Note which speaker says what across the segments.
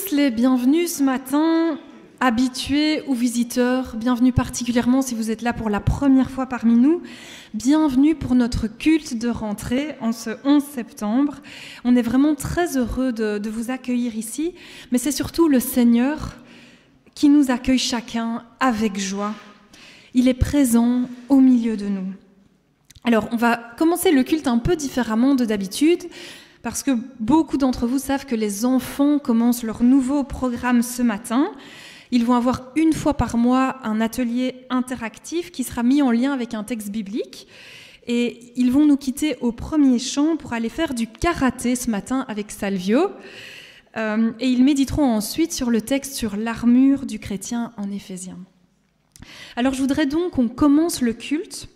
Speaker 1: tous les bienvenus ce matin, habitués ou visiteurs, bienvenue particulièrement si vous êtes là pour la première fois parmi nous, bienvenue pour notre culte de rentrée en ce 11 septembre. On est vraiment très heureux de vous accueillir ici, mais c'est surtout le Seigneur qui nous accueille chacun avec joie. Il est présent au milieu de nous. Alors, on va commencer le culte un peu différemment de d'habitude, parce que beaucoup d'entre vous savent que les enfants commencent leur nouveau programme ce matin. Ils vont avoir une fois par mois un atelier interactif qui sera mis en lien avec un texte biblique. Et ils vont nous quitter au premier chant pour aller faire du karaté ce matin avec Salvio. Et ils méditeront ensuite sur le texte sur l'armure du chrétien en Éphésiens. Alors je voudrais donc qu'on commence le culte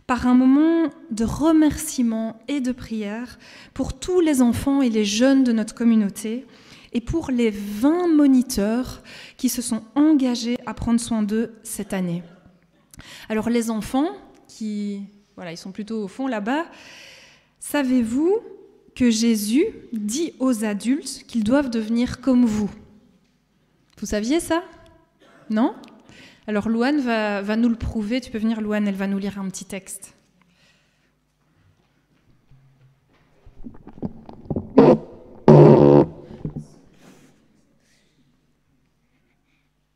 Speaker 1: par un moment de remerciement et de prière pour tous les enfants et les jeunes de notre communauté et pour les 20 moniteurs qui se sont engagés à prendre soin d'eux cette année. Alors les enfants, ils sont plutôt au fond là-bas, savez-vous que Jésus dit aux adultes qu'ils doivent devenir comme vous? Vous saviez ça? Non? Alors Louane va nous le prouver. Tu peux venir, Louane, elle va nous lire un petit texte.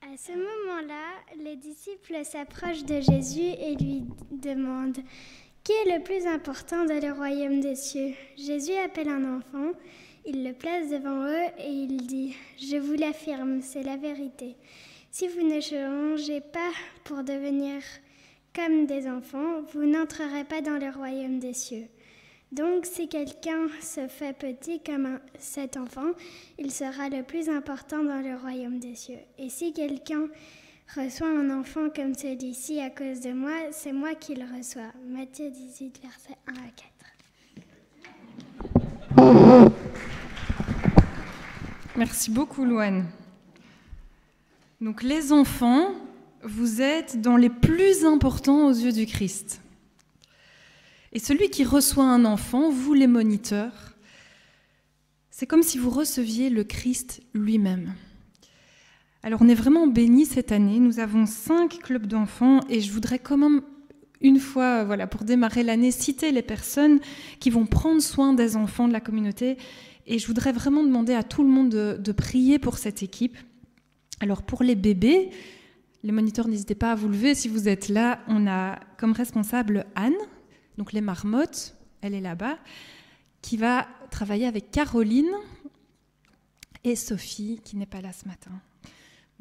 Speaker 2: À ce moment-là, les disciples s'approchent de Jésus et lui demandent « Qui est le plus important dans le royaume des cieux ?» Jésus appelle un enfant, il le place devant eux et il dit « Je vous l'affirme, c'est la vérité. Si vous ne changez pas pour devenir comme des enfants, vous n'entrerez pas dans le royaume des cieux. Donc, si quelqu'un se fait petit comme cet enfant, il sera le plus important dans le royaume des cieux. Et si quelqu'un reçoit un enfant comme celui-ci à cause de moi, c'est moi qui le reçois. » Matthieu 18, versets 1 à 4.
Speaker 1: Merci beaucoup, Louane. Donc les enfants, vous êtes dans les plus importants aux yeux du Christ. Et celui qui reçoit un enfant, vous les moniteurs, c'est comme si vous receviez le Christ lui-même. Alors on est vraiment bénis cette année, nous avons 5 clubs d'enfants et je voudrais quand même une fois, pour démarrer l'année, citer les personnes qui vont prendre soin des enfants de la communauté et je voudrais vraiment demander à tout le monde de prier pour cette équipe. Alors pour les bébés, les moniteurs, n'hésitez pas à vous lever. Si vous êtes là, on a comme responsable Anne, donc les marmottes, elle est là-bas, qui va travailler avec Caroline et Sophie, qui n'est pas là ce matin.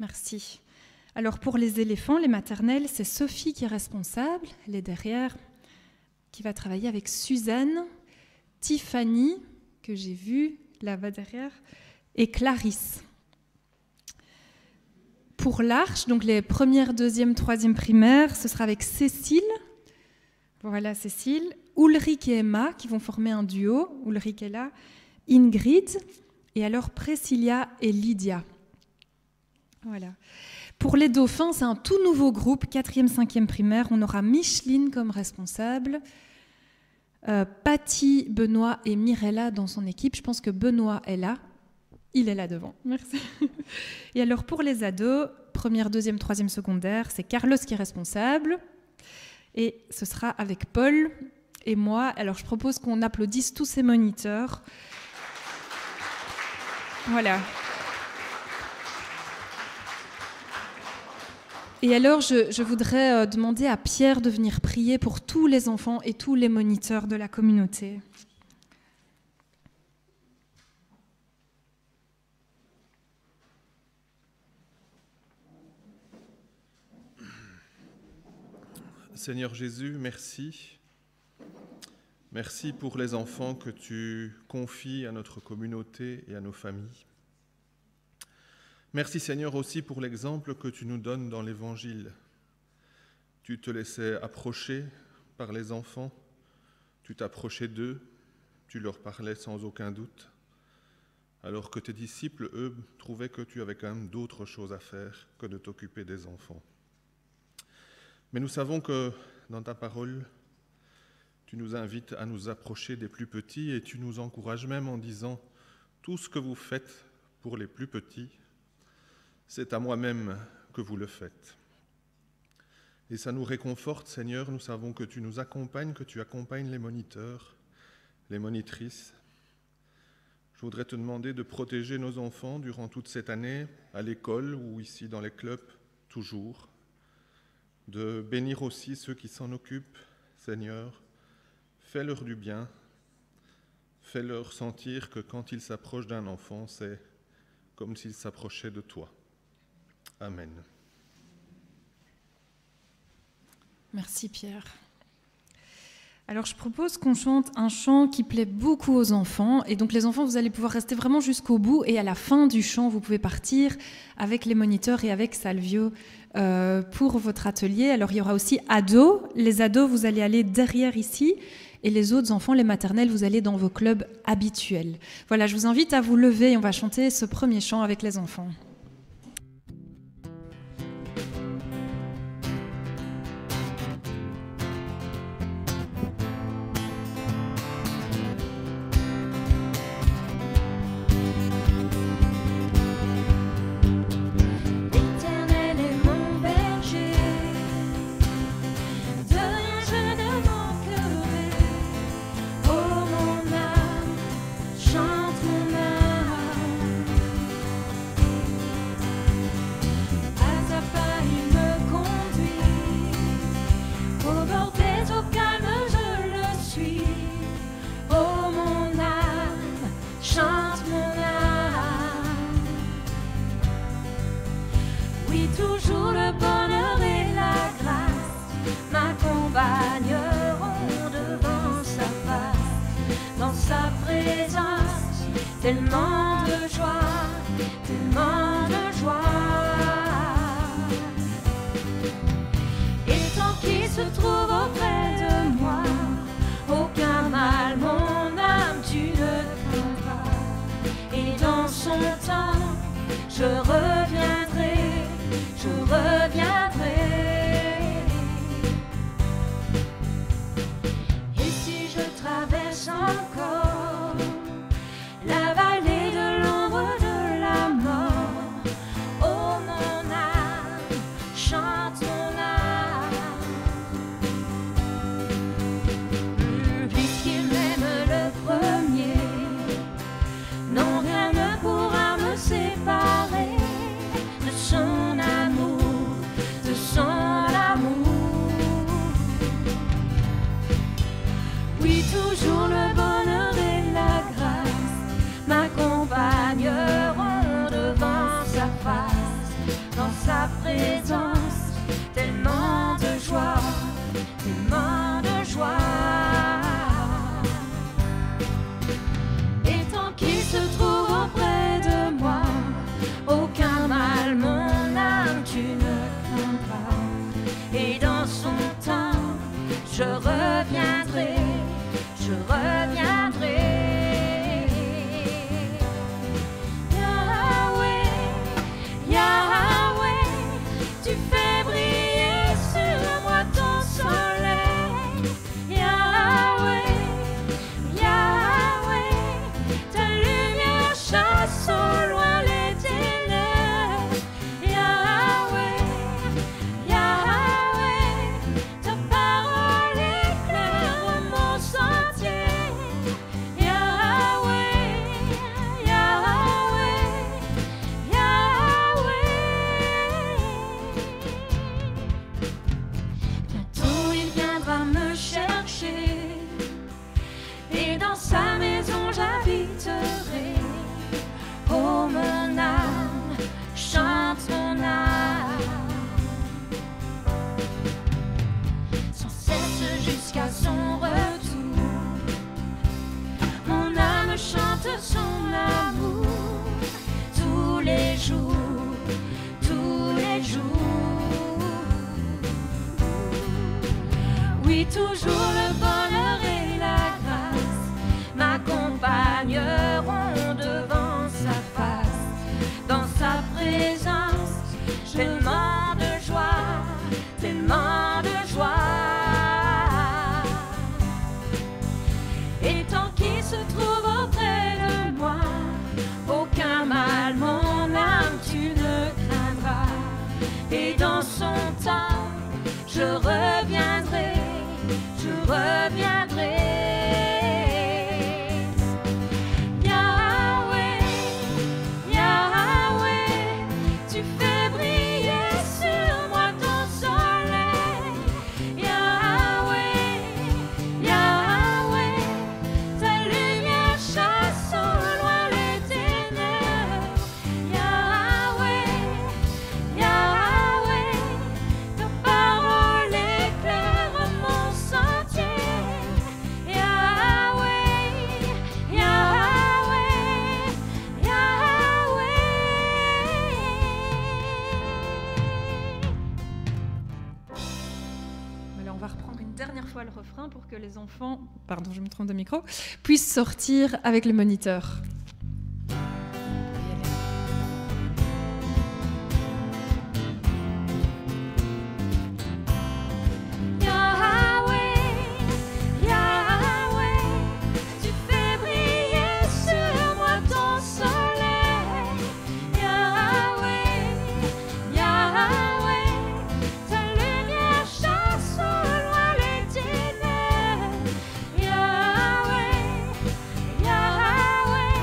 Speaker 1: Merci. Alors pour les éléphants, les maternelles, c'est Sophie qui est responsable, elle est derrière, qui va travailler avec Suzanne, Tiffany, que j'ai vue là-bas derrière, et Clarisse. Pour l'arche, donc les premières, deuxième, troisième primaires, ce sera avec Cécile. Voilà Cécile. Ulrich et Emma qui vont former un duo. Ulrich est là. Ingrid. Et alors Priscilla et Lydia. Voilà. Pour les dauphins, c'est un tout nouveau groupe, quatrième, cinquième primaire. On aura Micheline comme responsable. Patty, Benoît et Mirella dans son équipe. Je pense que Benoît est là. Il est là devant, merci. Et alors pour les ados, première, deuxième, troisième, secondaire, c'est Carlos qui est responsable. Et ce sera avec Paul et moi. Alors je propose qu'on applaudisse tous ces moniteurs. Voilà. Et alors je voudrais demander à Pierre de venir prier pour tous les enfants et tous les moniteurs de la communauté.
Speaker 3: Seigneur Jésus, merci. Merci pour les enfants que tu confies à notre communauté et à nos familles. Merci Seigneur aussi pour l'exemple que tu nous donnes dans l'Évangile. Tu te laissais approcher par les enfants, tu t'approchais d'eux, tu leur parlais sans aucun doute, alors que tes disciples, eux, trouvaient que tu avais quand même d'autres choses à faire que de t'occuper des enfants. Mais nous savons que dans ta parole, tu nous invites à nous approcher des plus petits et tu nous encourages même en disant « Tout ce que vous faites pour les plus petits, c'est à moi-même que vous le faites. Et ça nous réconforte, Seigneur, nous savons que tu nous accompagnes, que tu accompagnes les moniteurs, les monitrices. Je voudrais te demander de protéger nos enfants durant toute cette année, à l'école ou ici dans les clubs, toujours. De bénir aussi ceux qui s'en occupent, Seigneur. Fais-leur du bien. Fais-leur sentir que quand ils s'approchent d'un enfant, c'est comme s'ils s'approchaient de toi. Amen.
Speaker 1: Merci Pierre. Alors je propose qu'on chante un chant qui plaît beaucoup aux enfants. Et donc les enfants, vous allez pouvoir rester vraiment jusqu'au bout. Et à la fin du chant, vous pouvez partir avec les moniteurs et avec Salvio pour votre atelier. Alors il y aura aussi ados. Les ados, vous allez aller derrière ici. Et les autres enfants, les maternelles, vous allez dans vos clubs habituels. Voilà, je vous invite à vous lever et on va chanter ce premier chant avec les enfants.
Speaker 4: Tellement de joie, tellement de joie. Et tant qu'il se trouve auprès de moi, aucun mal, mon âme, tu ne craindras. Et dans son temps, je reviendrai, je reviendrai. Et si je traverse encore la vallée de l'ombre de la mort, oh mon âme, chante mon âme. Puisqu'il m'aime le premier, non rien ne pourra me séparer de son amour, de son amour. Oui, toujours le bonheur et la grâce m'accompagneront devant sa face, dans sa présence, tellement de joie, tellement de joie. Et tant qu'il se trouve auprès de moi, aucun mal, mon âme, tu ne craindras. Et dans son temps, je reviendrai, je reviendrai. Toujours le bonheur et la grâce m'accompagneront devant sa face, dans sa présence, tellement de joie, tellement de joie. Et tant qu'il se trouve auprès de moi, aucun mal son temps, je reviendrai, je reviendrai. Yahweh, Yahweh, tu fais briller sur moi ton soleil. Yahweh, Yahweh, ta lumière chasse au loin les ténèbres. Yahweh, Yahweh, ta parole éclaire mon sentier. Yahweh, Yahweh, Yahweh.
Speaker 1: Alors, on va reprendre une dernière fois le refrain pour que les enfants, pardon, je me trompe de micro, puissent sortir avec le moniteur.
Speaker 4: Yahweh, Yahweh, tu fais briller sur moi ton soleil. Yahweh, Yahweh, ta lumière chasse au loin les ténèbres. Yahweh, Yahweh,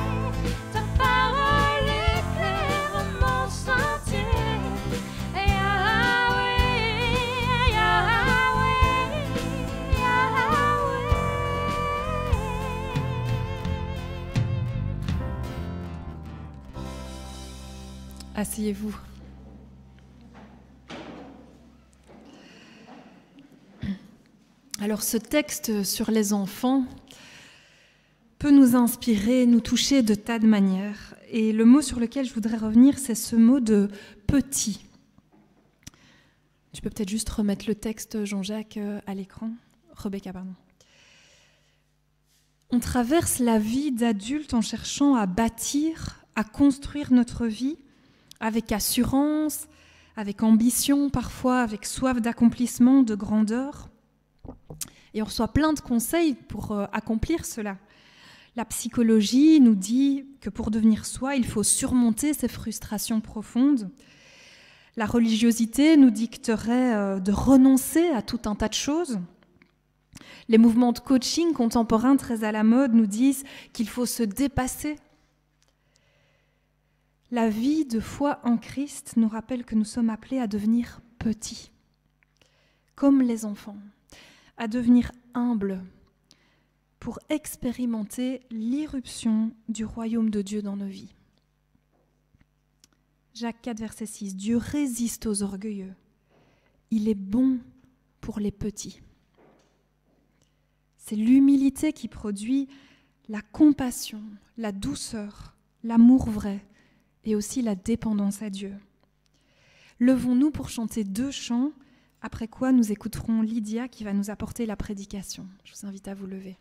Speaker 4: ta parole éclaire mon sentier. Yahweh, Yahweh, Yahweh.
Speaker 1: Asseyez-vous. Alors, ce texte sur les enfants peut nous inspirer, nous toucher de tas de manières. Et le mot sur lequel je voudrais revenir, c'est ce mot de « petit ». Tu peux peut-être juste remettre le texte, Jean-Jacques, à l'écran. Rebecca, pardon. On traverse la vie d'adulte en cherchant à bâtir, à construire notre vie avec assurance, avec ambition parfois, avec soif d'accomplissement, de grandeur. Et on reçoit plein de conseils pour accomplir cela. La psychologie nous dit que pour devenir soi, il faut surmonter ses frustrations profondes. La religiosité nous dicterait de renoncer à tout un tas de choses. Les mouvements de coaching contemporains très à la mode nous disent qu'il faut se dépasser. La vie de foi en Christ nous rappelle que nous sommes appelés à devenir petits, comme les enfants, à devenir humbles pour expérimenter l'irruption du royaume de Dieu dans nos vies. Jacques 4, verset 6, « Dieu résiste aux orgueilleux, il est bon pour les petits. » C'est l'humilité qui produit la compassion, la douceur, l'amour vrai et aussi la dépendance à Dieu. Levons-nous pour chanter 2 chants, après quoi nous écouterons Lydia qui va nous apporter la prédication. Je vous invite à vous lever.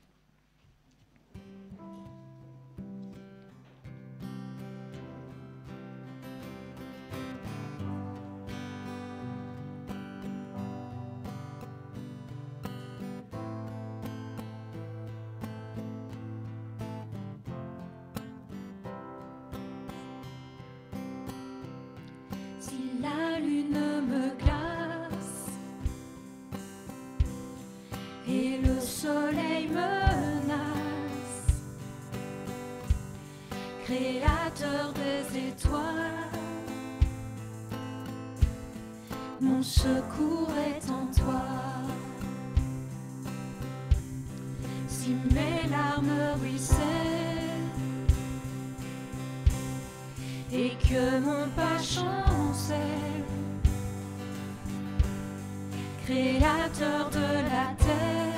Speaker 4: Si la lune me glace et le soleil menace, Créateur des étoiles, mon secours est en toi. Si mes larmes ruissellent et que mon pas chancelle, Créateur de la terre,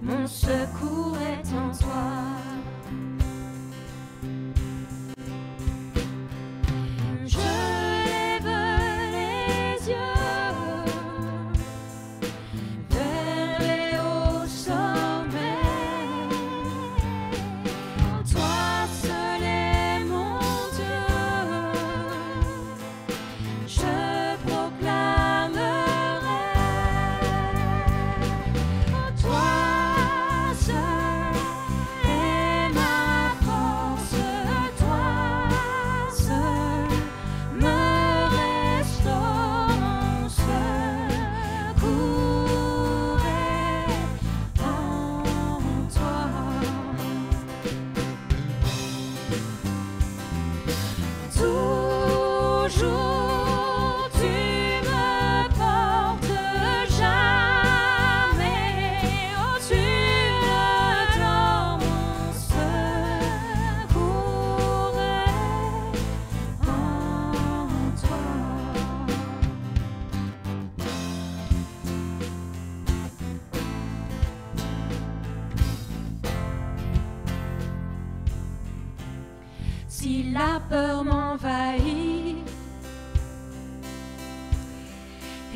Speaker 4: mon secours est en toi. Je lève les yeux vers les hauts sommets. Toi seul est mon Dieu. Je proclamerai. Toi seul est Toujours tu me portes, jamais au-dessus dans mon secours est en toi. Si la peur m'envahit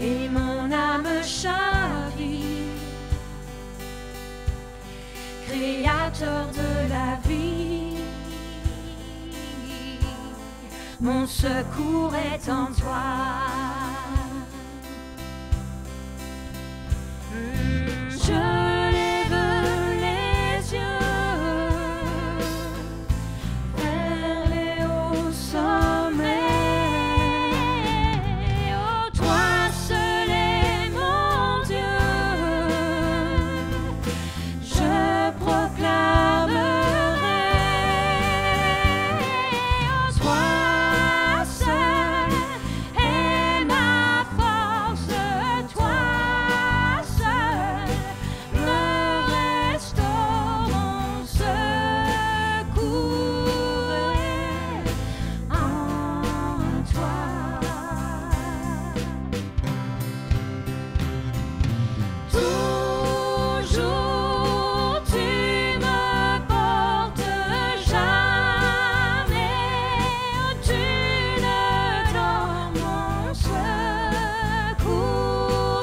Speaker 4: et mon âme chavire, Créateur de la vie, mon secours est en toi. Je lève les yeux vers les hauts sommets. Oh, toi seul est mon Dieu. Je proclamerai. Oh, toi seul est ma force. Toi seul me restaure. Mon secours est en toi. Toujours tu me portes, jamais tu ne dans mon secours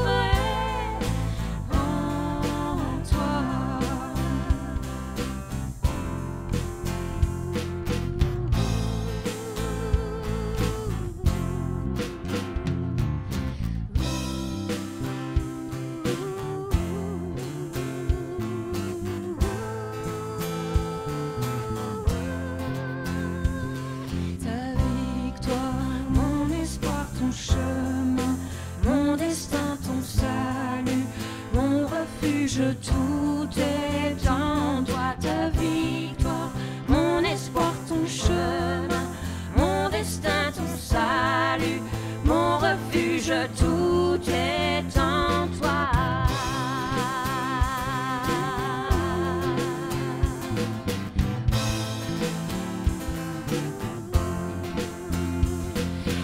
Speaker 4: est en toi. Ta victoire, mon espoir, ton chemin, mon destin, ton salut, mon refuge, tout est en toi. Ta victoire, mon espoir, ton chemin, mon destin, ton salut, mon refuge, tout est en toi.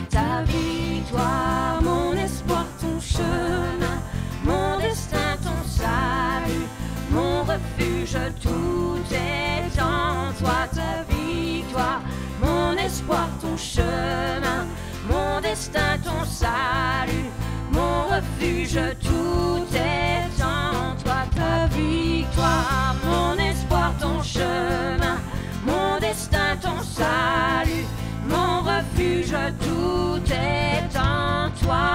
Speaker 4: Ta victoire, mon espoir, ton chemin, mon destin, ton salut, mon refuge, tout est en toi. Ta victoire, mon espoir, ton chemin, mon destin, ton salut, mon refuge, tout est en toi. Ta victoire, mon espoir, ton chemin, mon destin, ton salut, mon refuge, tout est en toi.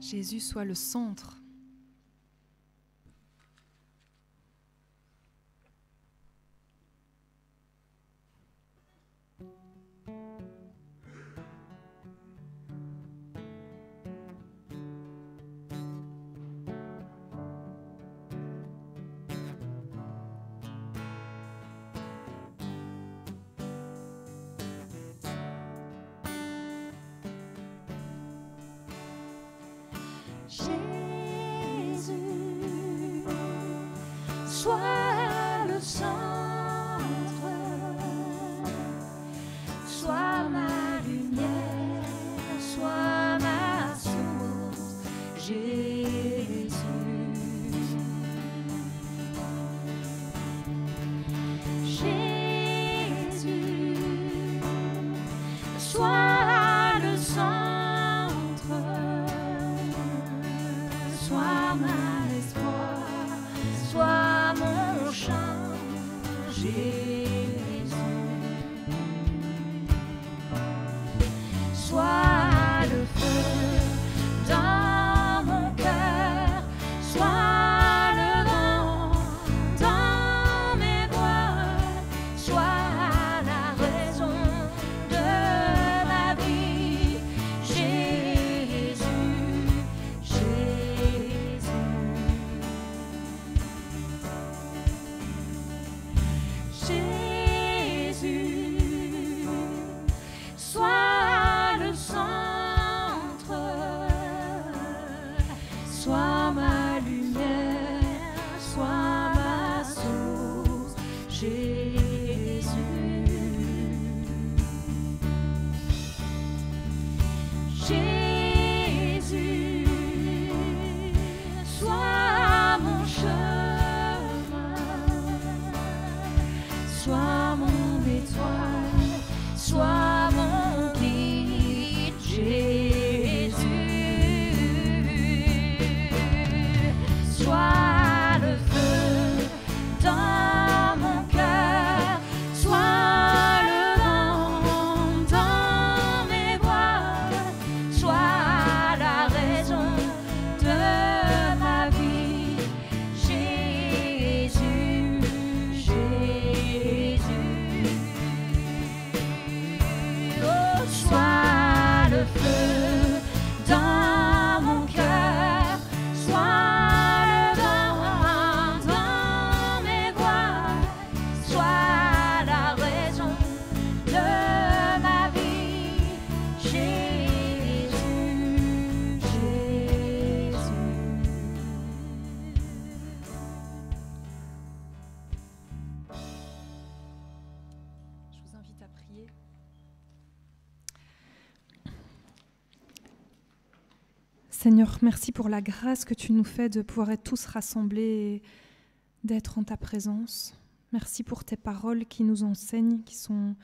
Speaker 1: Jésus soit le centre.
Speaker 4: Jésus, sois le centre, sois ma lumière, sois ma source, Jésus. Jésus, sois le centre, sois mon espoir, sois mon
Speaker 1: Seigneur, merci pour la grâce que tu nous fais de pouvoir être tous rassemblés et d'être en ta présence. Merci pour tes paroles qui nous enseignent, qui sont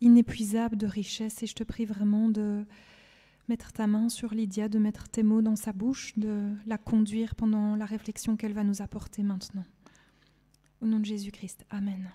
Speaker 1: inépuisables de richesse. Et je te prie vraiment de mettre ta main sur Lydia, de mettre tes mots dans sa bouche, de la conduire pendant la réflexion qu'elle va nous apporter maintenant. Au nom de Jésus-Christ, Amen.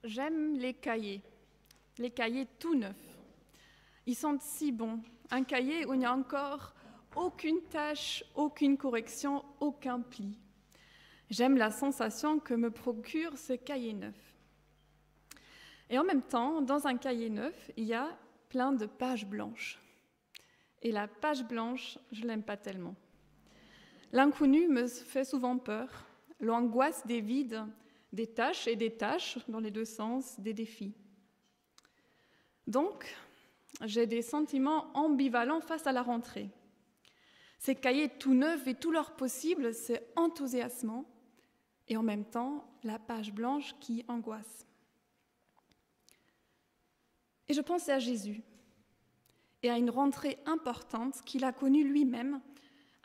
Speaker 5: J'aime les cahiers tout neufs. Ils sentent si bon. Un cahier où il n'y a encore aucune tâche, aucune correction, aucun pli. J'aime la sensation que me procure ce cahier neuf. Et en même temps, dans un cahier neuf, il y a plein de pages blanches. Et la page blanche, je ne l'aime pas tellement. L'inconnu me fait souvent peur, l'angoisse des vides, des tâches et des tâches, dans les deux sens, des défis. Donc, j'ai des sentiments ambivalents face à la rentrée. Ces cahiers tout neufs et tout leur possible, c'est enthousiasmant, et en même temps, la page blanche qui angoisse. Et je pensais à Jésus, et à une rentrée importante qu'il a connue lui-même,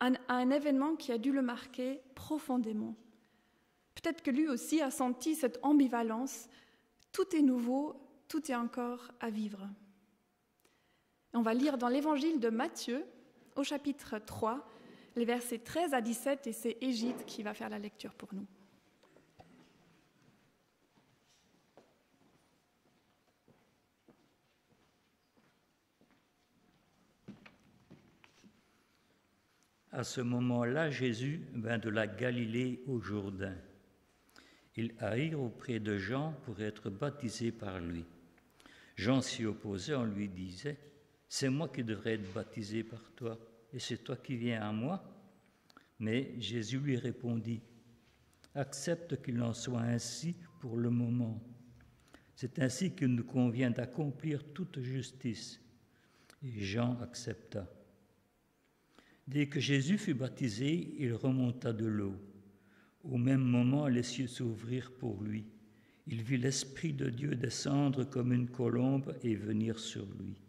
Speaker 5: à un événement qui a dû le marquer profondément. Peut-être que lui aussi a senti cette ambivalence. Tout est nouveau, tout est encore à vivre. On va lire dans l'évangile de Matthieu, au chapitre 3, les versets 13 à 17, et c'est Égide qui va faire la lecture pour nous.
Speaker 6: À ce moment-là, Jésus vint de la Galilée au Jourdain. Ils arrivèrent auprès de Jean pour être baptisés par lui. Jean s'y opposait, on lui disait « C'est moi qui devrais être baptisé par toi, et c'est toi qui viens à moi ?» Mais Jésus lui répondit « Accepte qu'il en soit ainsi pour le moment. C'est ainsi qu'il nous convient d'accomplir toute justice. » Et Jean accepta. Dès que Jésus fut baptisé, il remonta de l'eau. Au même moment, les cieux s'ouvrirent pour lui. Il vit l'Esprit de Dieu descendre comme une colombe et venir sur lui.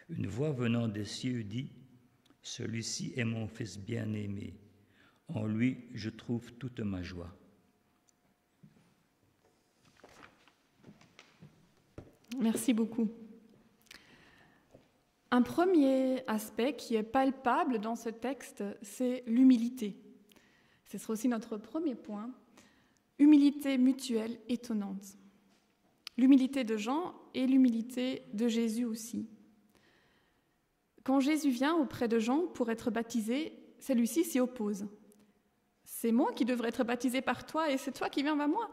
Speaker 6: Une voix venant des cieux dit « Celui-ci est mon Fils bien-aimé. En lui, je trouve toute ma joie. »
Speaker 5: Merci beaucoup. Un premier aspect qui est palpable dans ce texte, c'est l'humilité. Ce sera aussi notre premier point. Humilité mutuelle étonnante. L'humilité de Jean et l'humilité de Jésus aussi. Quand Jésus vient auprès de Jean pour être baptisé, celui-ci s'y oppose. « C'est moi qui devrais être baptisé par toi et c'est toi qui viens vers moi. »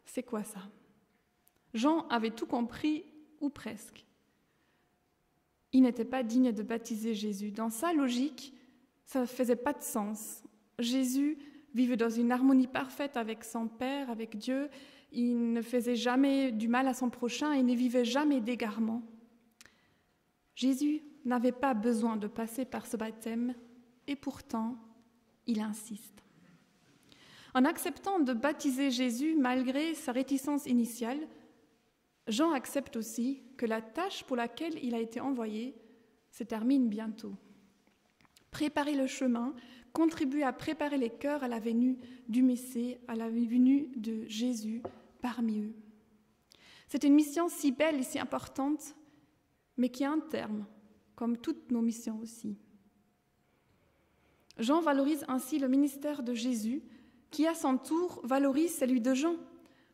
Speaker 5: C'est quoi ça? Jean avait tout compris, ou presque. Il n'était pas digne de baptiser Jésus. Dans sa logique, ça ne faisait pas de sens. Jésus vivait dans une harmonie parfaite avec son Père, avec Dieu. Il ne faisait jamais du mal à son prochain et ne vivait jamais d'égarement. Jésus n'avait pas besoin de passer par ce baptême et pourtant, il insiste. En acceptant de baptiser Jésus malgré sa réticence initiale, Jean accepte aussi que la tâche pour laquelle il a été envoyé se termine bientôt. Préparer le chemin, contribuer à préparer les cœurs à la venue du Messie, à la venue de Jésus parmi eux. C'est une mission si belle et si importante, mais qui a un terme, comme toutes nos missions aussi. Jean valorise ainsi le ministère de Jésus, qui à son tour valorise celui de Jean,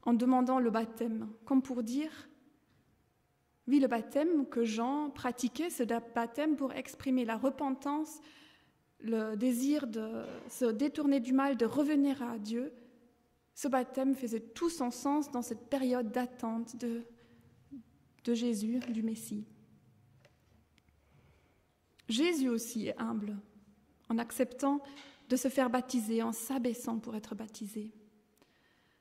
Speaker 5: en demandant le baptême, comme pour dire « Oui, le baptême que Jean pratiquait, ce baptême pour exprimer la repentance, le désir de se détourner du mal, de revenir à Dieu, ce baptême faisait tout son sens dans cette période d'attente de Jésus, du Messie. » Jésus aussi est humble, en acceptant de se faire baptiser, en s'abaissant pour être baptisé.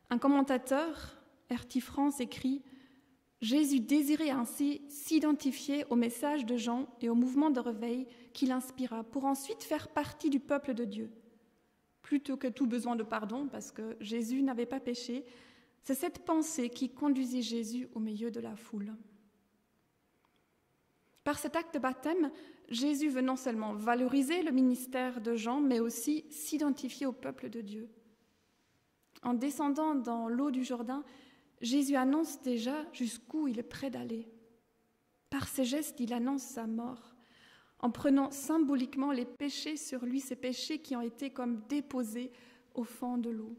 Speaker 5: Un commentateur, R.T. France, écrit « Jésus désirait ainsi s'identifier au message de Jean et au mouvement de réveil qu'il inspira pour ensuite faire partie du peuple de Dieu. Plutôt que tout besoin de pardon, parce que Jésus n'avait pas péché, c'est cette pensée qui conduisit Jésus au milieu de la foule. » Par cet acte de baptême, Jésus veut non seulement valoriser le ministère de Jean, mais aussi s'identifier au peuple de Dieu. En descendant dans l'eau du Jourdain, Jésus annonce déjà jusqu'où il est prêt d'aller. Par ses gestes, il annonce sa mort, en prenant symboliquement les péchés sur lui, ces péchés qui ont été comme déposés au fond de l'eau.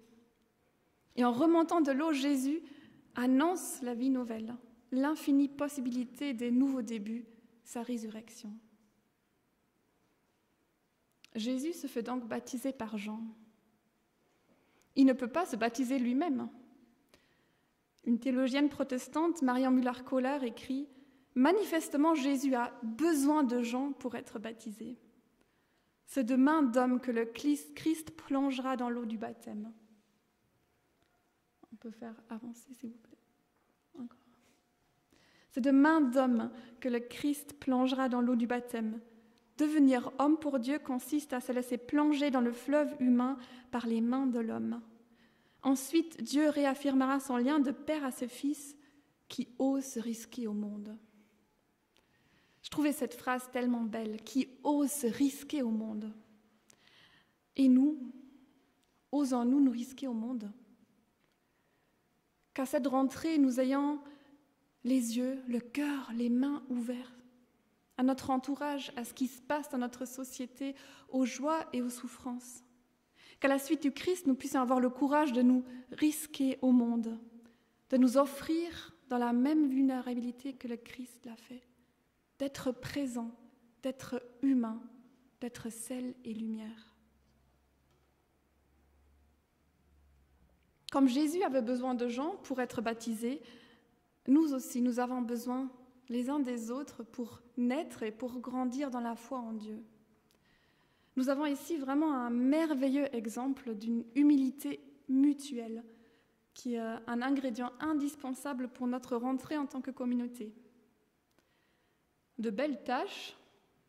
Speaker 5: Et en remontant de l'eau, Jésus annonce la vie nouvelle, l'infinie possibilité des nouveaux débuts, sa résurrection. Jésus se fait donc baptiser par Jean. Il ne peut pas se baptiser lui-même. Une théologienne protestante, Marian Müller-Kohler, écrit « Manifestement, Jésus a besoin de Jean pour être baptisé. C'est de main d'homme que le Christ plongera dans l'eau du baptême. » On peut faire avancer, s'il vous plaît. Encore. C'est de main d'homme que le Christ plongera dans l'eau du baptême. Devenir homme pour Dieu consiste à se laisser plonger dans le fleuve humain par les mains de l'homme. Ensuite, Dieu réaffirmera son lien de père à ce fils qui ose se risquer au monde. Je trouvais cette phrase tellement belle, qui ose se risquer au monde. Et nous, osons-nous nous risquer au monde? Qu'à cette rentrée, nous ayons les yeux, le cœur, les mains ouverts à notre entourage, à ce qui se passe dans notre société, aux joies et aux souffrances. Qu'à la suite du Christ, nous puissions avoir le courage de nous risquer au monde, de nous offrir dans la même vulnérabilité que le Christ l'a fait, d'être présent, d'être humain, d'être sel et lumière. Comme Jésus avait besoin de Jean pour être baptisé, nous aussi, nous avons besoin les uns des autres pour naître et pour grandir dans la foi en Dieu. Nous avons ici vraiment un merveilleux exemple d'une humilité mutuelle qui est un ingrédient indispensable pour notre rentrée en tant que communauté. De belles tâches,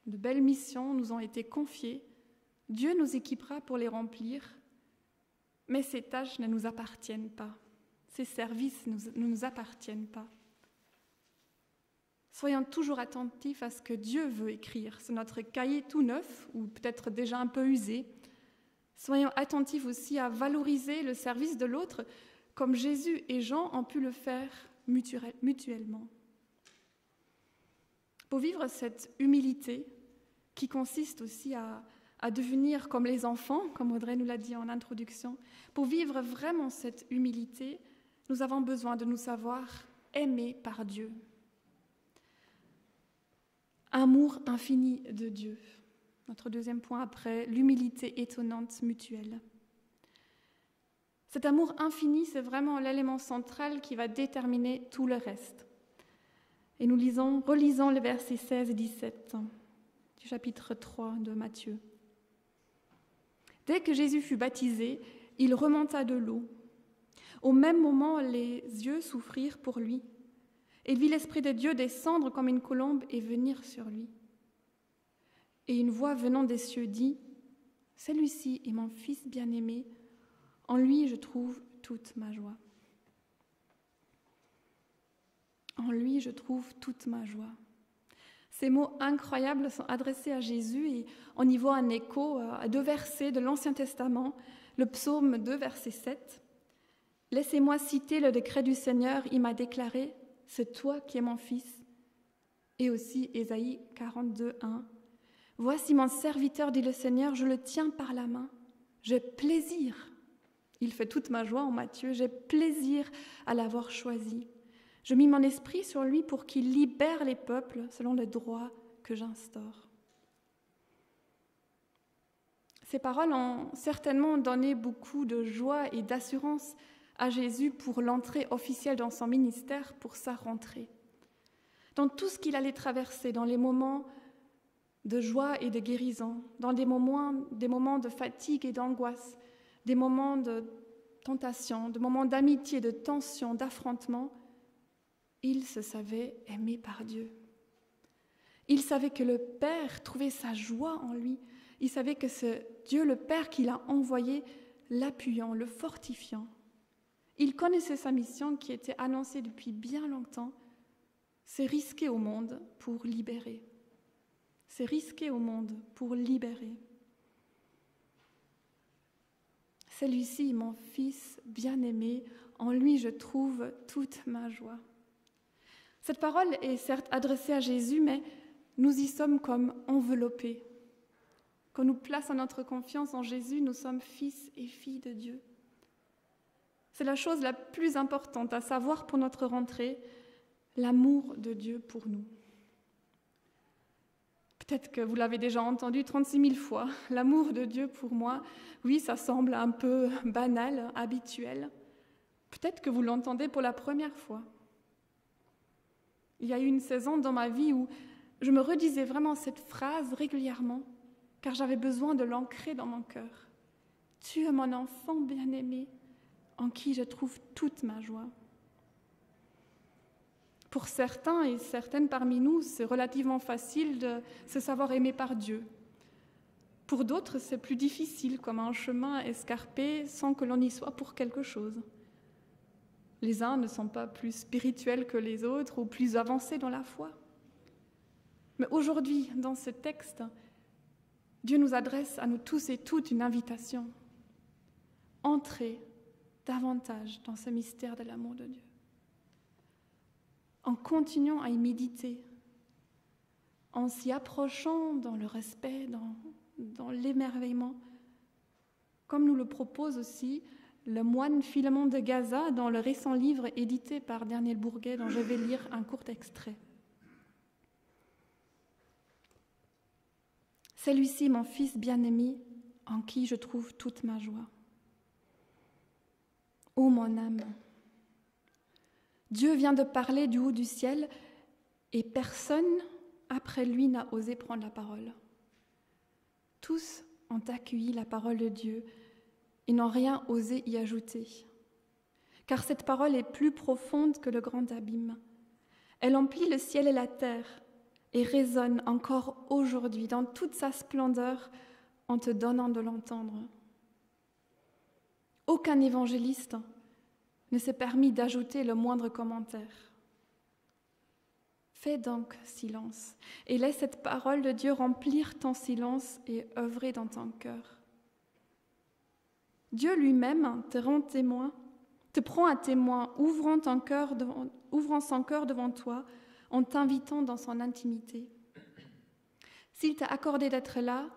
Speaker 5: de belles missions nous ont été confiées. Dieu nous équipera pour les remplir, mais ces tâches ne nous appartiennent pas. Ces services ne nous appartiennent pas. Soyons toujours attentifs à ce que Dieu veut écrire sur notre cahier tout neuf ou peut-être déjà un peu usé. Soyons attentifs aussi à valoriser le service de l'autre comme Jésus et Jean ont pu le faire mutuellement. Pour vivre cette humilité qui consiste aussi à devenir comme les enfants, comme Audrey nous l'a dit en introduction, pour vivre vraiment cette humilité, nous avons besoin de nous savoir aimés par Dieu. Amour infini de Dieu. Notre deuxième point après, l'humilité étonnante mutuelle. Cet amour infini, c'est vraiment l'élément central qui va déterminer tout le reste. Et nous relisons les versets 16 et 17 du chapitre 3 de Matthieu. Dès que Jésus fut baptisé, il remonta de l'eau. Au même moment, les yeux s'ouvrirent pour lui. Il vit l'Esprit de Dieu descendre comme une colombe et venir sur lui. Et une voix venant des cieux dit « Celui-ci est mon Fils bien-aimé, en lui je trouve toute ma joie. » En lui je trouve toute ma joie. Ces mots incroyables sont adressés à Jésus et on y voit un écho à 2 versets de l'Ancien Testament, le psaume 2, verset 7. « Laissez-moi citer le décret du Seigneur, il m'a déclaré, c'est toi qui es mon fils. » Et aussi Ésaïe 42, 1. « Voici mon serviteur, dit le Seigneur, je le tiens par la main. J'ai plaisir. » Il fait toute ma joie en Matthieu. « J'ai plaisir à l'avoir choisi. Je mis mon esprit sur lui pour qu'il libère les peuples selon le droit que j'instaure. » Ces paroles ont certainement donné beaucoup de joie et d'assurance à Jésus pour l'entrée officielle dans son ministère, pour sa rentrée. Dans tout ce qu'il allait traverser, dans les moments de joie et de guérison, dans des moments de fatigue et d'angoisse, des moments de tentation, des moments d'amitié, de tension, d'affrontement, il se savait aimé par Dieu. Il savait que le Père trouvait sa joie en lui. Il savait que c'est Dieu le Père qui l'a envoyé, l'appuyant, le fortifiant. Il connaissait sa mission qui était annoncée depuis bien longtemps. C'est risquer au monde pour libérer. C'est risquer au monde pour libérer. Celui-ci, mon Fils bien-aimé, en lui je trouve toute ma joie. Cette parole est certes adressée à Jésus, mais nous y sommes comme enveloppés. Quand nous plaçons notre confiance en Jésus, nous sommes fils et filles de Dieu. C'est la chose la plus importante à savoir pour notre rentrée, l'amour de Dieu pour nous. Peut-être que vous l'avez déjà entendu 36 000 fois, l'amour de Dieu pour moi. Oui, ça semble un peu banal, habituel. Peut-être que vous l'entendez pour la première fois. Il y a eu une saison dans ma vie où je me redisais vraiment cette phrase régulièrement, car j'avais besoin de l'ancrer dans mon cœur. « Tu es mon enfant bien-aimé, en qui je trouve toute ma joie. » Pour certains et certaines parmi nous, c'est relativement facile de se savoir aimé par Dieu. Pour d'autres, c'est plus difficile, comme un chemin escarpé sans que l'on y soit pour quelque chose. Les uns ne sont pas plus spirituels que les autres ou plus avancés dans la foi. Mais aujourd'hui, dans ce texte, Dieu nous adresse à nous tous et toutes une invitation. Entrez davantage dans ce mystère de l'amour de Dieu. En continuant à y méditer, en s'y approchant dans le respect, dans l'émerveillement, comme nous le propose aussi le moine Philémon de Gaza dans le récent livre édité par Daniel Bourguet, dont je vais lire un court extrait. Celui-ci, mon Fils bien-aimé, en qui je trouve toute ma joie. Ô mon âme, Dieu vient de parler du haut du ciel et personne après lui n'a osé prendre la parole. Tous ont accueilli la parole de Dieu et n'ont rien osé y ajouter. Car cette parole est plus profonde que le grand abîme. Elle emplit le ciel et la terre et résonne encore aujourd'hui dans toute sa splendeur en te donnant de l'entendre. Aucun évangéliste ne s'est permis d'ajouter le moindre commentaire. Fais donc silence et laisse cette parole de Dieu remplir ton silence et œuvrer dans ton cœur. Dieu lui-même te rend témoin, te prend à témoin, ouvrant son cœur devant toi, en t'invitant dans son intimité. S'il t'a accordé d'être là,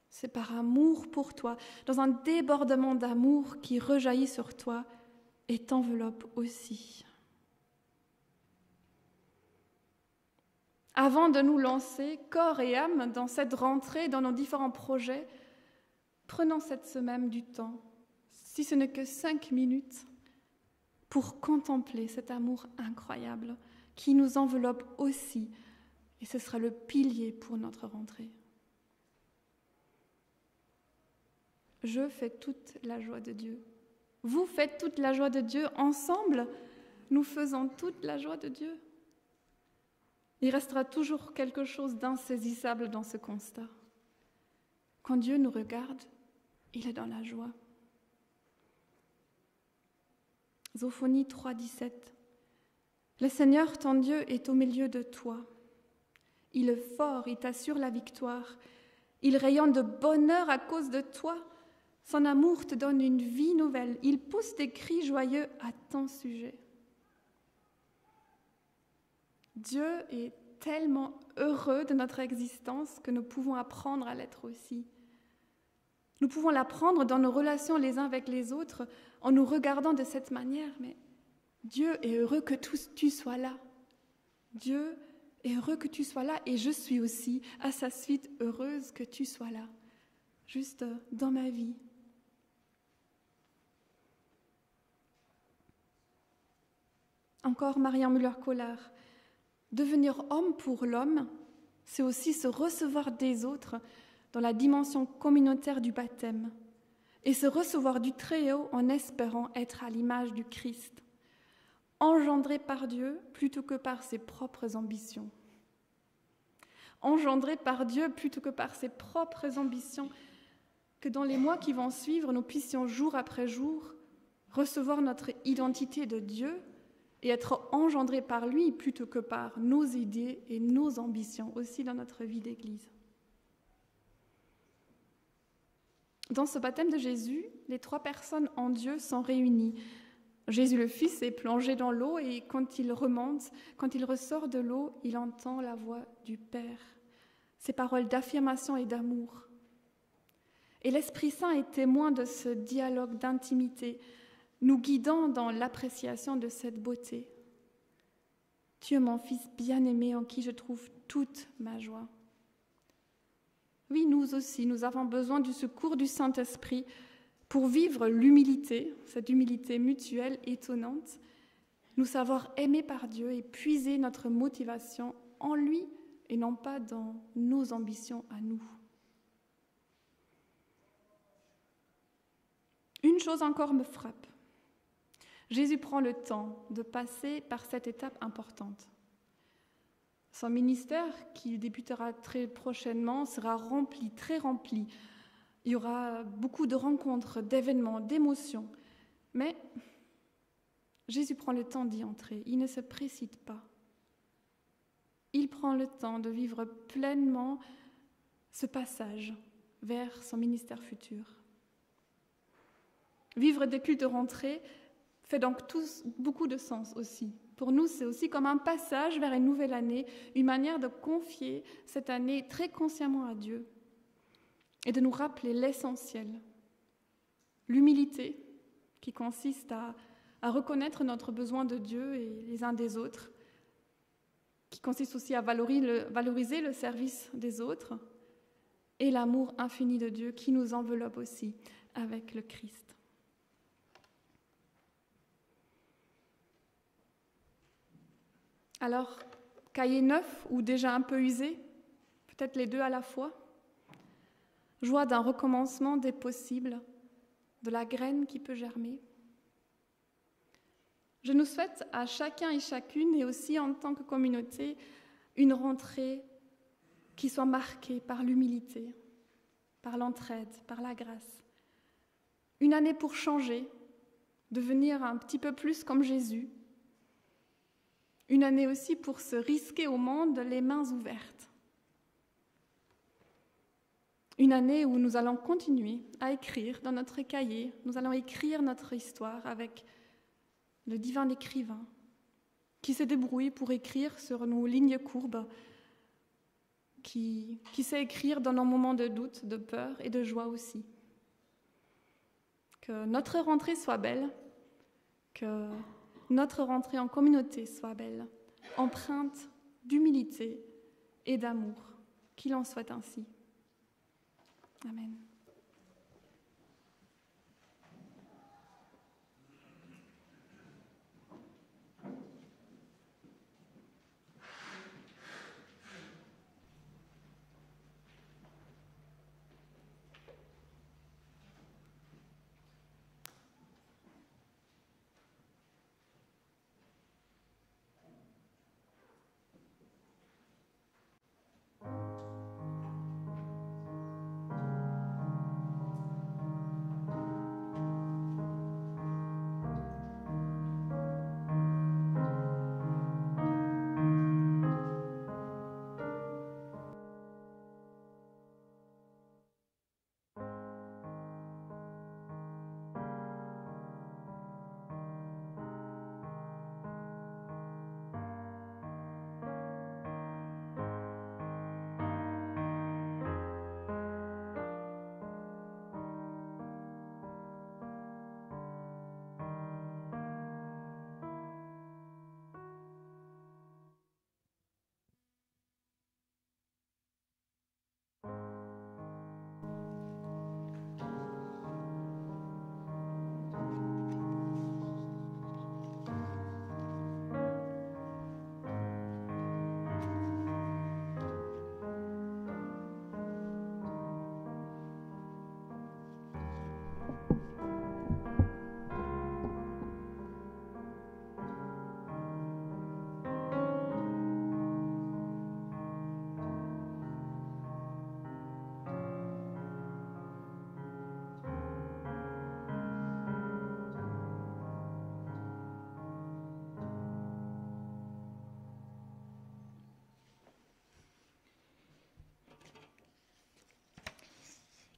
Speaker 5: c'est par amour pour toi, dans un débordement d'amour qui rejaillit sur toi et t'enveloppe aussi. Avant de nous lancer, corps et âme, dans cette rentrée, dans nos différents projets, prenons cette semaine du temps, si ce n'est que 5 minutes, pour contempler cet amour incroyable qui nous enveloppe aussi, et ce sera le pilier pour notre rentrée. Je fais toute la joie de Dieu. Vous faites toute la joie de Dieu. Ensemble, nous faisons toute la joie de Dieu. Il restera toujours quelque chose d'insaisissable dans ce constat. Quand Dieu nous regarde, il est dans la joie. Zophonie 3,17. Le Seigneur, ton Dieu, est au milieu de toi. Il est fort, il t'assure la victoire. Il rayonne de bonheur à cause de toi. Son amour te donne une vie nouvelle. Il pousse des cris joyeux à ton sujet. Dieu est tellement heureux de notre existence que nous pouvons apprendre à l'être aussi. Nous pouvons l'apprendre dans nos relations les uns avec les autres en nous regardant de cette manière. Mais Dieu est heureux que tu sois là. Dieu est heureux que tu sois là et je suis aussi à sa suite heureuse que tu sois là, juste dans ma vie. Encore Marianne Müller-Collard. Devenir homme pour l'homme, c'est aussi se recevoir des autres dans la dimension communautaire du baptême et se recevoir du Très-Haut en espérant être à l'image du Christ, engendré par Dieu plutôt que par ses propres ambitions. Engendré par Dieu plutôt que par ses propres ambitions, que dans les mois qui vont suivre, nous puissions jour après jour recevoir notre identité de Dieu et être engendrés par lui plutôt que par nos idées et nos ambitions aussi dans notre vie d'Église. Dans ce baptême de Jésus, les 3 personnes en Dieu sont réunies. Jésus le Fils est plongé dans l'eau et quand il remonte, quand il ressort de l'eau, il entend la voix du Père, ces paroles d'affirmation et d'amour. Et l'Esprit Saint est témoin de ce dialogue d'intimité, nous guidant dans l'appréciation de cette beauté. Tu es mon Fils bien-aimé en qui je trouve toute ma joie. Oui, nous aussi, nous avons besoin du secours du Saint-Esprit pour vivre l'humilité, cette humilité mutuelle étonnante, nous savoir aimer par Dieu et puiser notre motivation en lui et non pas dans nos ambitions à nous. Une chose encore me frappe. Jésus prend le temps de passer par cette étape importante. Son ministère, qui débutera très prochainement, sera rempli, très rempli. Il y aura beaucoup de rencontres, d'événements, d'émotions. Mais Jésus prend le temps d'y entrer. Il ne se précipite pas. Il prend le temps de vivre pleinement ce passage vers son ministère futur. Vivre des cultes de rentrée fait donc beaucoup de sens aussi. Pour nous, c'est aussi comme un passage vers une nouvelle année, une manière de confier cette année très consciemment à Dieu et de nous rappeler l'essentiel, l'humilité qui consiste à reconnaître notre besoin de Dieu et les uns des autres, qui consiste aussi à valoriser le service des autres et l'amour infini de Dieu qui nous enveloppe aussi avec le Christ. Alors, cahier neuf ou déjà un peu usé, peut-être les deux à la fois, joie d'un recommencement des possibles, de la graine qui peut germer. Je nous souhaite à chacun et chacune, et aussi en tant que communauté, une rentrée qui soit marquée par l'humilité, par l'entraide, par la grâce. Une année pour changer, devenir un petit peu plus comme Jésus. Une année aussi pour se risquer au monde les mains ouvertes. Une année où nous allons continuer à écrire dans notre cahier, nous allons écrire notre histoire avec le divin écrivain qui se débrouille pour écrire sur nos lignes courbes, qui sait écrire dans nos moments de doute, de peur et de joie aussi. Que notre rentrée soit belle, que notre rentrée en communauté soit belle, empreinte d'humilité et d'amour, qu'il en soit ainsi. Amen.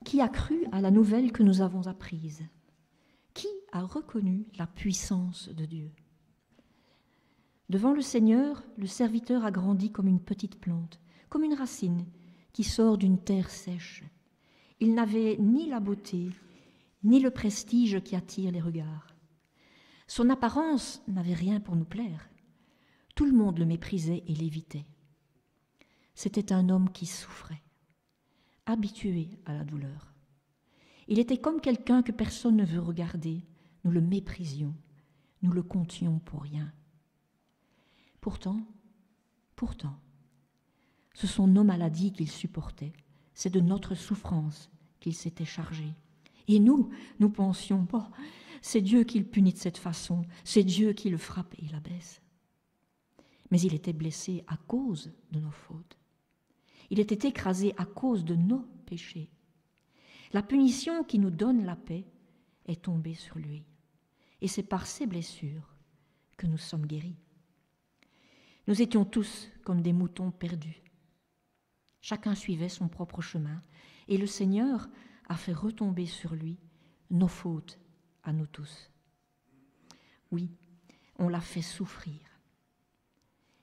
Speaker 7: qui a cru à la nouvelle que nous avons apprise? Qui a reconnu la puissance de Dieu? Devant le Seigneur, le serviteur a grandi comme une petite plante, comme une racine qui sort d'une terre sèche. Il n'avait ni la beauté, ni le prestige qui attire les regards. Son apparence n'avait rien pour nous plaire. Tout le monde le méprisait et l'évitait. C'était un homme qui souffrait, habitué à la douleur. Il était comme quelqu'un que personne ne veut regarder. Nous le méprisions, nous le comptions pour rien. Pourtant, ce sont nos maladies qu'il supportait, c'est de notre souffrance qu'il s'était chargé. Et nous pensions, bon, c'est Dieu qui le punit de cette façon, c'est Dieu qui le frappe et l'abaisse. Mais il était blessé à cause de nos fautes. Il était écrasé à cause de nos péchés. La punition qui nous donne la paix est tombée sur lui. Et c'est par ses blessures que nous sommes guéris. Nous étions tous comme des moutons perdus. Chacun suivait son propre chemin, et le Seigneur a fait retomber sur lui nos fautes à nous tous. Oui, on l'a fait souffrir.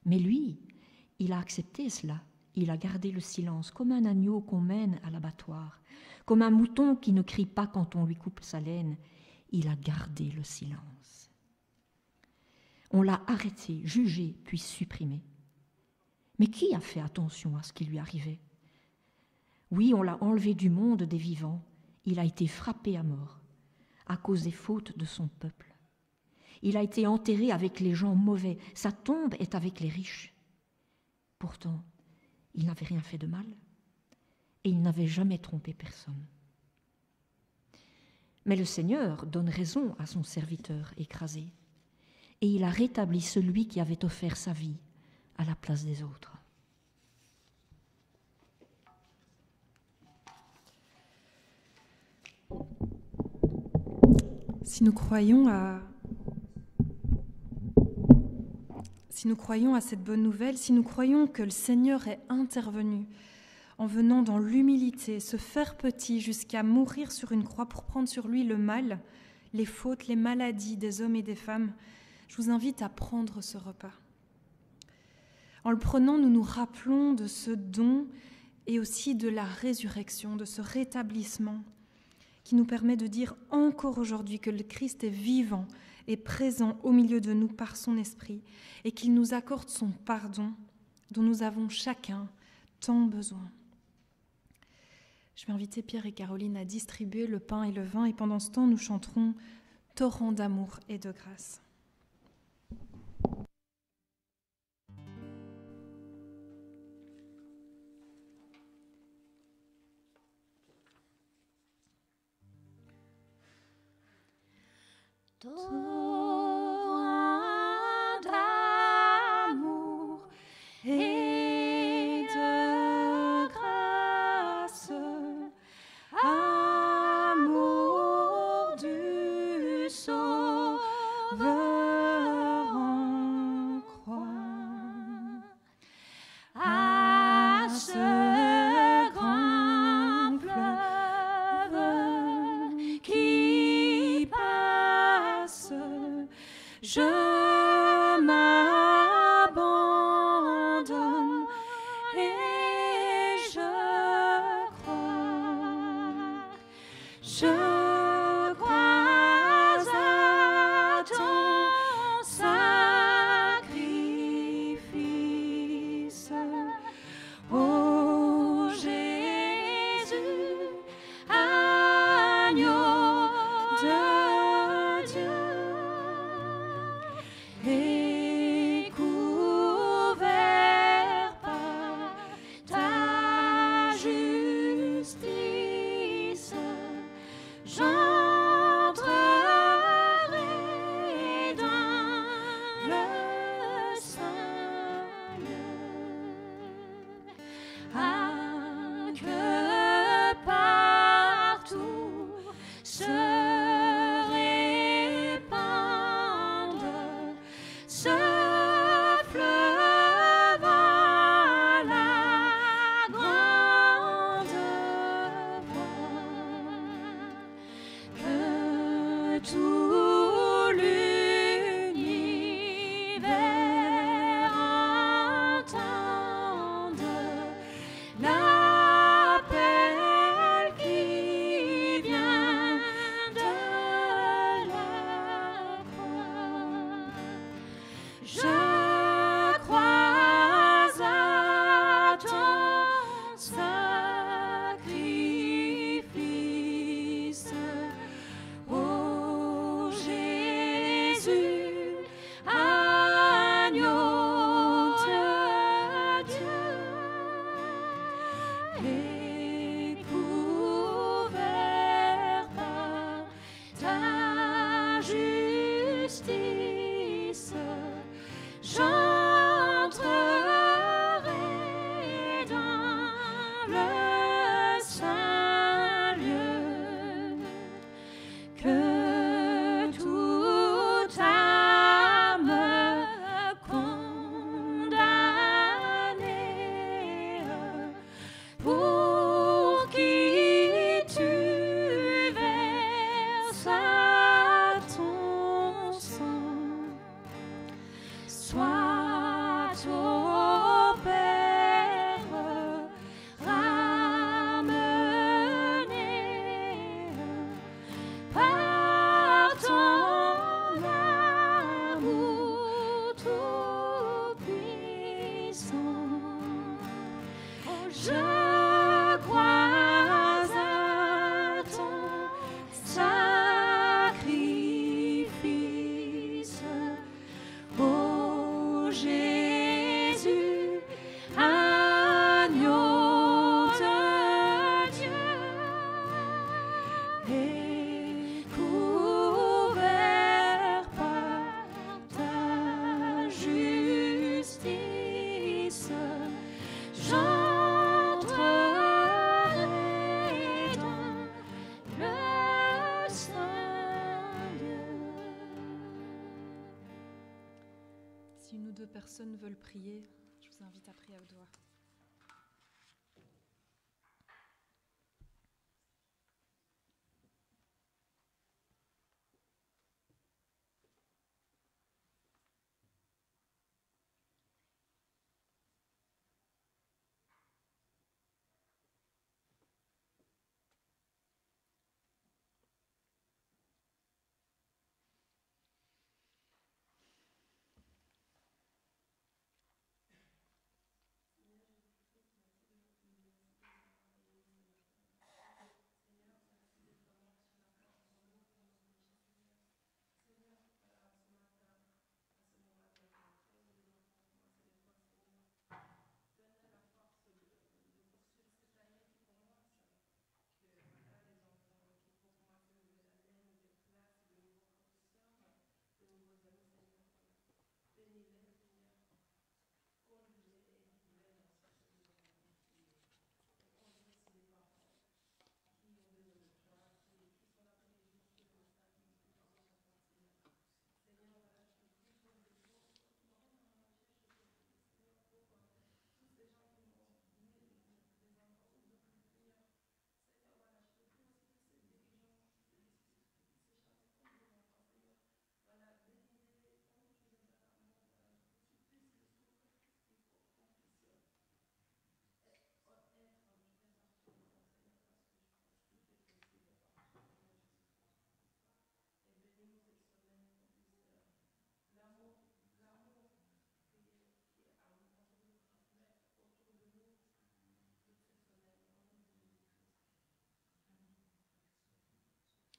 Speaker 7: Mais lui, il a accepté cela. Il a gardé le silence, comme un agneau qu'on mène à l'abattoir, comme un mouton qui ne crie pas quand on lui coupe sa laine. Il a gardé le silence. On l'a arrêté, jugé, puis supprimé. Mais qui a fait attention à ce qui lui arrivait? Oui, on l'a enlevé du monde des vivants. Il a été frappé à mort à cause des fautes de son peuple. Il a été enterré avec les gens mauvais. Sa tombe est avec les riches. Pourtant, il n'avait rien fait de mal et il n'avait jamais trompé personne. Mais le Seigneur donne raison à son serviteur écrasé et il a rétabli celui qui avait offert sa vie à la place des autres.
Speaker 1: Si nous croyons à cette bonne nouvelle, si nous croyons que le Seigneur est intervenu en venant dans l'humilité, se faire petit jusqu'à mourir sur une croix pour prendre sur lui le mal, les fautes, les maladies des hommes et des femmes, je vous invite à prendre ce repas. En le prenant, nous nous rappelons de ce don et aussi de la résurrection, de ce rétablissement qui nous permet de dire encore aujourd'hui que le Christ est vivant et présent au milieu de nous par son esprit et qu'il nous accorde son pardon dont nous avons chacun tant besoin. Je vais inviter Pierre et Caroline à distribuer le pain et le vin et pendant ce temps, nous chanterons « Torrent d'amour et de grâce ».
Speaker 4: Torrent d'amour et de grâce, amour du Sauveur en croix, à ce grand fleuve qui passe tout l'univers entende l'appel qui vient de la croix. Je crois à ton sacrifice, ô Jésus, agneau de Dieu, et couvert par ta justice, j'entrerai dans le saint lieu. Que toute âme condamnée, pour qui tu versas ton sang, soit au Père ramenée par ton amour tout-puissant. Je crois à ton sacrifice, ô Jésus, agneau de Dieu, et couvert par ta justice, j'entrerai dans le saint lieu.
Speaker 1: Si une ou deux personnes veulent prier, je vous invite à prier à haute voix.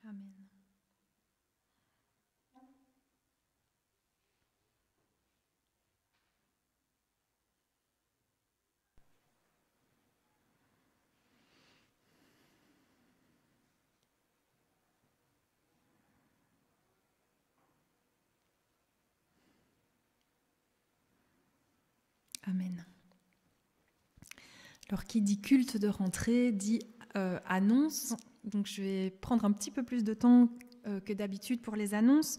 Speaker 1: Amen. Amen. Alors, qui dit culte de rentrée dit annonce. Donc, je vais prendre un petit peu plus de temps que d'habitude pour les annonces.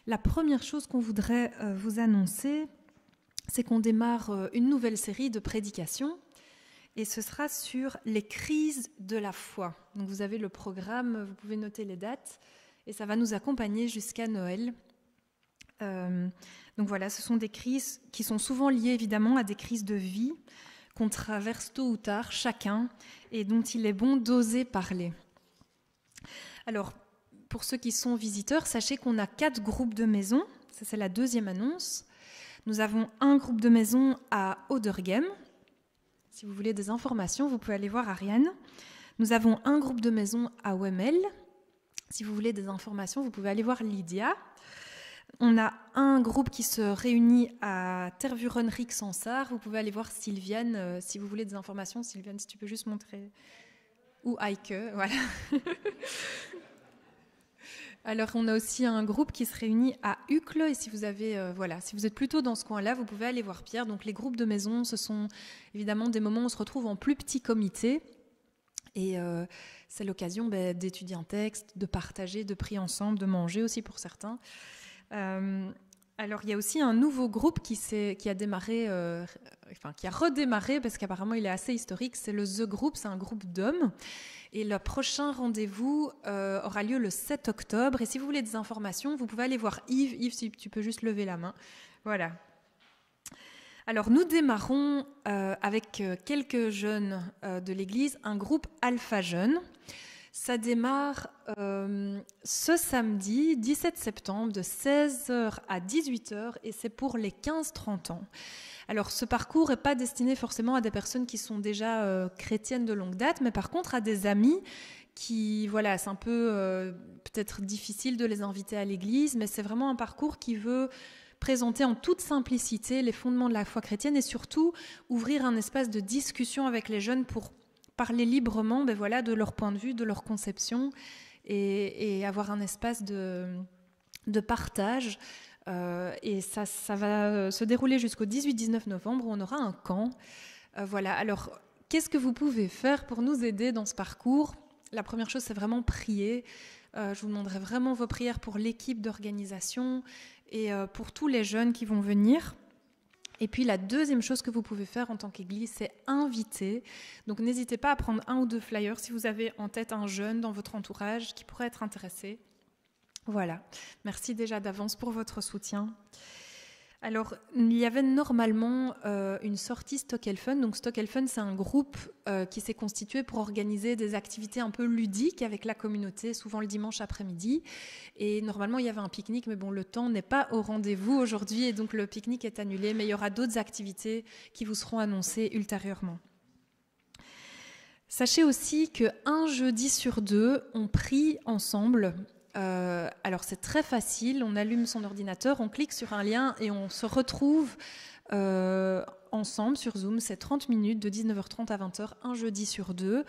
Speaker 1: La première chose qu'on voudrait vous annoncer, c'est qu'on démarre une nouvelle série de prédications. Et ce sera sur les crises de la foi. Donc, vous avez le programme, vous pouvez noter les dates. et ça va nous accompagner jusqu'à Noël. Donc voilà, ce sont des crises qui sont souvent liées évidemment à des crises de vie qu'on traverse tôt ou tard chacun et dont il est bon d'oser parler. Alors, pour ceux qui sont visiteurs, sachez qu'on a 4 groupes de maisons, ça c'est la deuxième annonce. Nous avons un groupe de maison à Oderghem. Si vous voulez des informations, vous pouvez aller voir Ariane. Nous avons un groupe de maison à Wemmel. Si vous voulez des informations, vous pouvez aller voir Lydia. On a un groupe qui se réunit à Tervuren-Rik-Sansard. Vous pouvez aller voir Sylviane si vous voulez des informations. Sylviane, si tu peux juste montrer. Ou Heike, voilà. Alors, on a aussi un groupe qui se réunit à Uccle. Et si vous si vous êtes plutôt dans ce coin-là, vous pouvez aller voir Pierre. Donc, les groupes de maison, ce sont évidemment des moments où on se retrouve en plus petit comité. Et c'est l'occasion d'étudier un texte, de partager, de prier ensemble, de manger aussi pour certains. Alors, il y a aussi un nouveau groupe qui a redémarré, parce qu'apparemment, il est assez historique. C'est le The Group, c'est un groupe d'hommes. Et le prochain rendez-vous aura lieu le 7 octobre. Et si vous voulez des informations, vous pouvez aller voir Yves. Yves, si tu peux juste lever la main. Voilà. Alors, nous démarrons avec quelques jeunes de l'Église, un groupe Alpha Jeunes. Ça démarre ce samedi 17 septembre de 16h à 18h et c'est pour les 15-30 ans. Alors, ce parcours n'est pas destiné forcément à des personnes qui sont déjà chrétiennes de longue date, mais par contre à des amis qui, voilà, c'est un peu peut-être difficile de les inviter à l'église, mais c'est vraiment un parcours qui veut présenter en toute simplicité les fondements de la foi chrétienne et surtout ouvrir un espace de discussion avec les jeunes pour parler librement de leur point de vue, de leur conception et avoir un espace de partage. Et ça va se dérouler jusqu'au 18-19 novembre où on aura un camp. Voilà. Alors, qu'est-ce que vous pouvez faire pour nous aider dans ce parcours ? La première chose, c'est vraiment prier. Je vous demanderai vraiment vos prières pour l'équipe d'organisation et pour tous les jeunes qui vont venir. Et puis la deuxième chose que vous pouvez faire en tant qu'église, c'est inviter. Donc n'hésitez pas à prendre 1 ou 2 flyers si vous avez en tête un jeune dans votre entourage qui pourrait être intéressé. Voilà, merci déjà d'avance pour votre soutien. Alors, il y avait normalement une sortie Stockelfen. Donc Stockelfen, c'est un groupe qui s'est constitué pour organiser des activités un peu ludiques avec la communauté, souvent le dimanche après-midi. Et normalement, il y avait un pique-nique, mais bon, le temps n'est pas au rendez-vous aujourd'hui, et donc le pique-nique est annulé. Mais il y aura d'autres activités qui vous seront annoncées ultérieurement. Sachez aussi qu'un jeudi sur 2, on prie ensemble. Alors c'est très facile, on allume son ordinateur, on clique sur un lien et on se retrouve ensemble sur Zoom. C'est 30 minutes de 19h30 à 20h, un jeudi sur 2.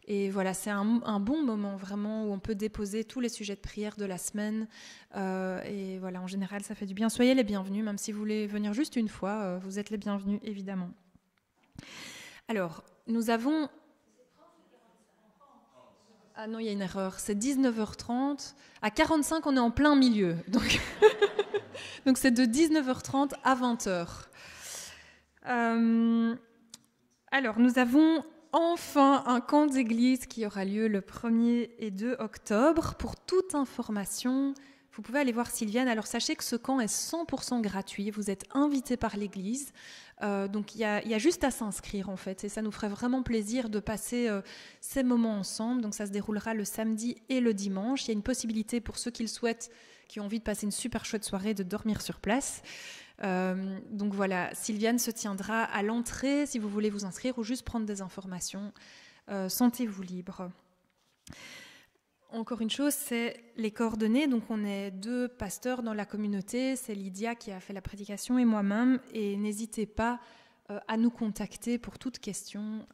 Speaker 1: Et voilà, c'est un bon moment vraiment où on peut déposer tous les sujets de prière de la semaine. Et voilà, en général, ça fait du bien. Soyez les bienvenus, même si vous voulez venir juste une fois, vous êtes les bienvenus, évidemment. Alors, nous avons... Ah non, il y a une erreur. C'est 19h30. À 45, on est en plein milieu. Donc c'est de 19h30 à 20h. Alors, nous avons enfin un camp d'église qui aura lieu le 1er et 2 octobre. Pour toute information, vous pouvez aller voir Sylviane. Alors, sachez que ce camp est 100% gratuit. Vous êtes invité par l'église. Donc il y a juste à s'inscrire en fait et ça nous ferait vraiment plaisir de passer ces moments ensemble. Donc ça se déroulera le samedi et le dimanche. Il y a une possibilité pour ceux qui le souhaitent, qui ont envie de passer une super chouette soirée, de dormir sur place. Donc voilà, Sylviane se tiendra à l'entrée si vous voulez vous inscrire ou juste prendre des informations. Sentez-vous libre. Encore une chose, c'est les coordonnées. Donc, on est 2 pasteurs dans la communauté. C'est Lydia qui a fait la prédication et moi-même. Et n'hésitez pas à nous contacter pour toute question.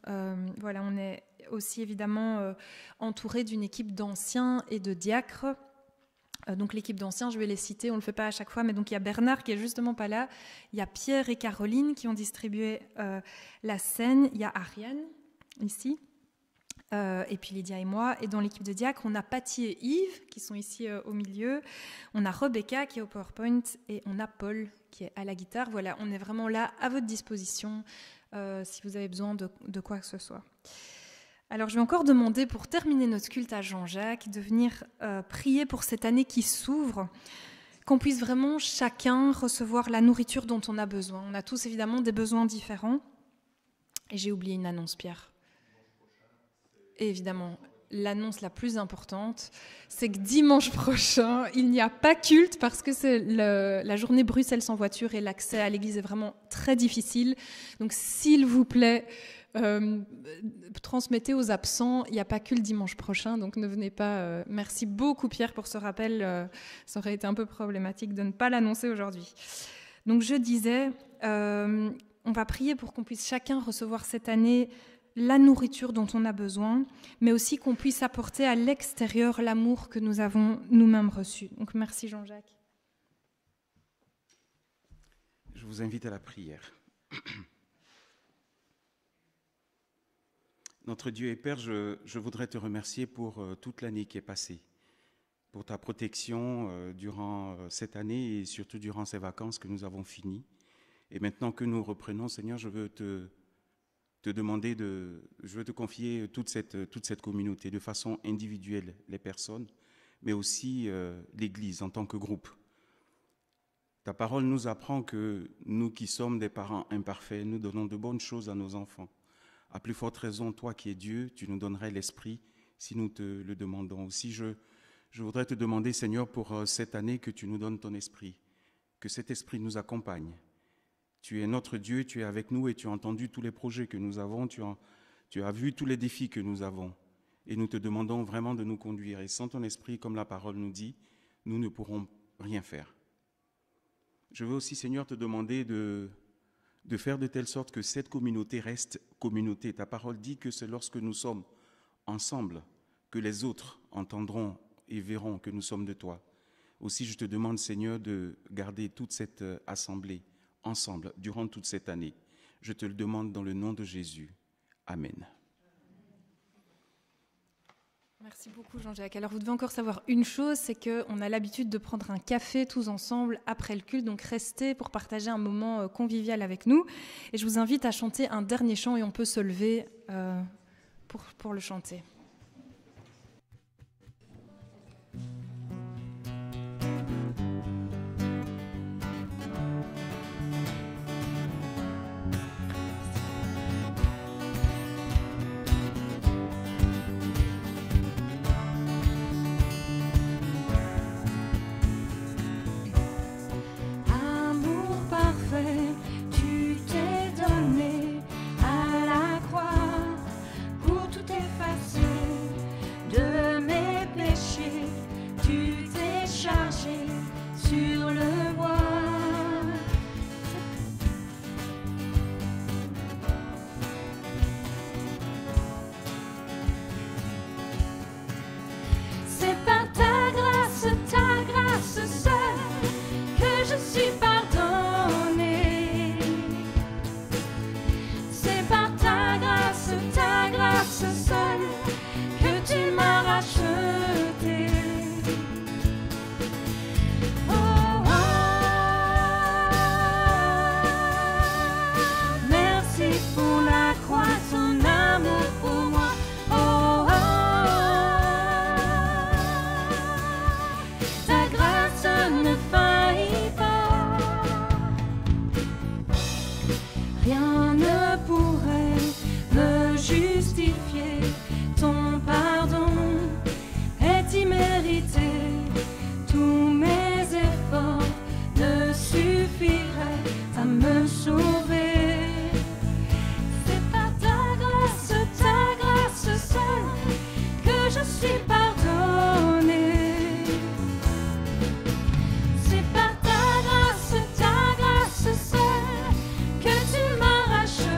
Speaker 1: Voilà, on est aussi évidemment entouré d'une équipe d'anciens et de diacres. Donc, l'équipe d'anciens, je vais les citer. On ne le fait pas à chaque fois. Mais donc, il y a Bernard qui est justement pas là. Il y a Pierre et Caroline qui ont distribué la scène. Il y a Ariane ici. Et puis Lydia et moi. Et dans l'équipe de diacres, on a Patty et Yves qui sont ici au milieu. On a Rebecca qui est au PowerPoint et on a Paul qui est à la guitare. Voilà, on est vraiment là à votre disposition si vous avez besoin de quoi que ce soit. Alors je vais encore demander pour terminer notre culte à Jean-Jacques de venir prier pour cette année qui s'ouvre, qu'on puisse vraiment chacun recevoir la nourriture dont on a besoin. On a tous évidemment des besoins différents. Et j'ai oublié une annonce, Pierre. Et évidemment, l'annonce la plus importante, c'est que dimanche prochain, il n'y a pas culte parce que c'est la journée Bruxelles sans voiture et l'accès à l'église est vraiment très difficile. Donc s'il vous plaît, transmettez aux absents, il n'y a pas culte dimanche prochain, donc ne venez pas. Merci beaucoup Pierre pour ce rappel, ça aurait été un peu problématique de ne pas l'annoncer aujourd'hui. Donc je disais, on va prier pour qu'on puisse chacun recevoir cette année la nourriture dont on a besoin, mais aussi qu'on puisse apporter à l'extérieur l'amour que nous avons nous-mêmes reçu. Donc merci Jean-Jacques.
Speaker 8: Je vous invite à la prière. Notre Dieu et Père, je voudrais te remercier pour toute l'année qui est passée, pour ta protection durant cette année et surtout durant ces vacances que nous avons finies. Et maintenant que nous reprenons, Seigneur, je veux te confier toute cette communauté de façon individuelle, les personnes, mais aussi l'Église en tant que groupe. Ta parole nous apprend que nous qui sommes des parents imparfaits, nous donnons de bonnes choses à nos enfants. À plus forte raison, toi qui es Dieu, tu nous donnerais l'esprit si nous te le demandons. Aussi, je voudrais te demander, Seigneur, pour cette année que tu nous donnes ton esprit, que cet esprit nous accompagne. Tu es notre Dieu, tu es avec nous et tu as entendu tous les projets que nous avons, tu as vu tous les défis que nous avons. Et nous te demandons vraiment de nous conduire. Et sans ton esprit, comme la parole nous dit, nous ne pourrons rien faire. Je veux aussi, Seigneur, te demander de faire de telle sorte que cette communauté reste communauté. Ta parole dit que c'est lorsque nous sommes ensemble que les autres entendront et verront que nous sommes de toi. Aussi, je te demande, Seigneur, de garder toute cette assemblée ensemble durant toute cette année. Je te le demande dans le nom de Jésus. Amen.
Speaker 1: Merci beaucoup Jean-Jacques. Alors vous devez encore savoir une chose, c'est qu'on a l'habitude de prendre un café tous ensemble après le culte, donc restez pour partager un moment convivial avec nous. Et je vous invite à chanter un dernier chant et on peut se lever pour le chanter.
Speaker 4: Tu t'es donné à la croix pour tout effacer de mes péchés. Tu t'es chargé sur le bois. C'est par ta grâce seule que je suis pardonnée. C'est par ta grâce seule que tu m'as racheté. Oh, oh, merci pour la croix, ton amour pour moi. Oh, oh, ta grâce ne faillit pas. Rien ne pourrait me justifier. Ton pardon est immérité. Tous mes efforts ne suffiraient à me sauver. C'est par ta grâce seule que je suis pardonnée. C'est par ta grâce seule que tu m'as racheté.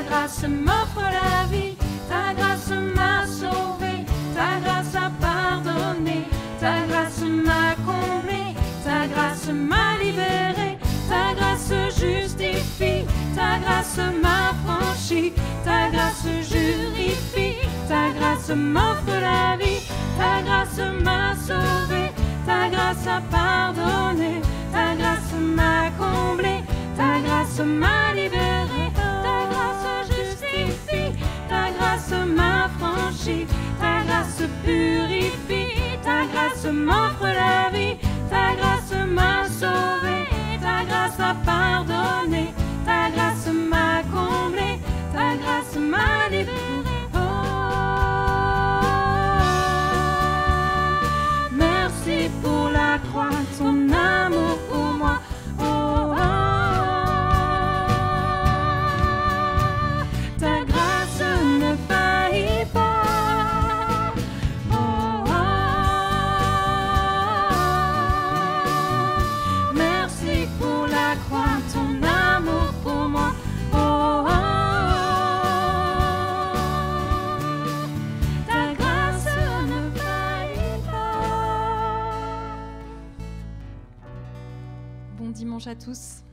Speaker 4: ta grâce m'offre la vie, ta grâce m'a sauvé, ta grâce a pardonné, ta grâce m'a comblé, ta grâce m'a libéré, ta grâce justifie, ta grâce m'a franchi, ta grâce jurifie, ta grâce m'offre la vie, ta grâce m'a sauvé, ta grâce a pardonné, ta grâce m'a comblé, ta grâce m'a libéré, ta grâce justifie, ta grâce m'a franchi, ta grâce purifie, ta grâce m'offre la vie, ta grâce m'a sauvé, ta grâce a pardonné, ta grâce m'a comblé, ta grâce m'a libéré. Oh, merci pour la croix, ton amour pour moi. Oh, ta grâce ne faillit pas. Oh, merci pour la croix, ton amour pour moi. Oh, ta grâce ne faillit pas.
Speaker 1: Bon dimanche à tous.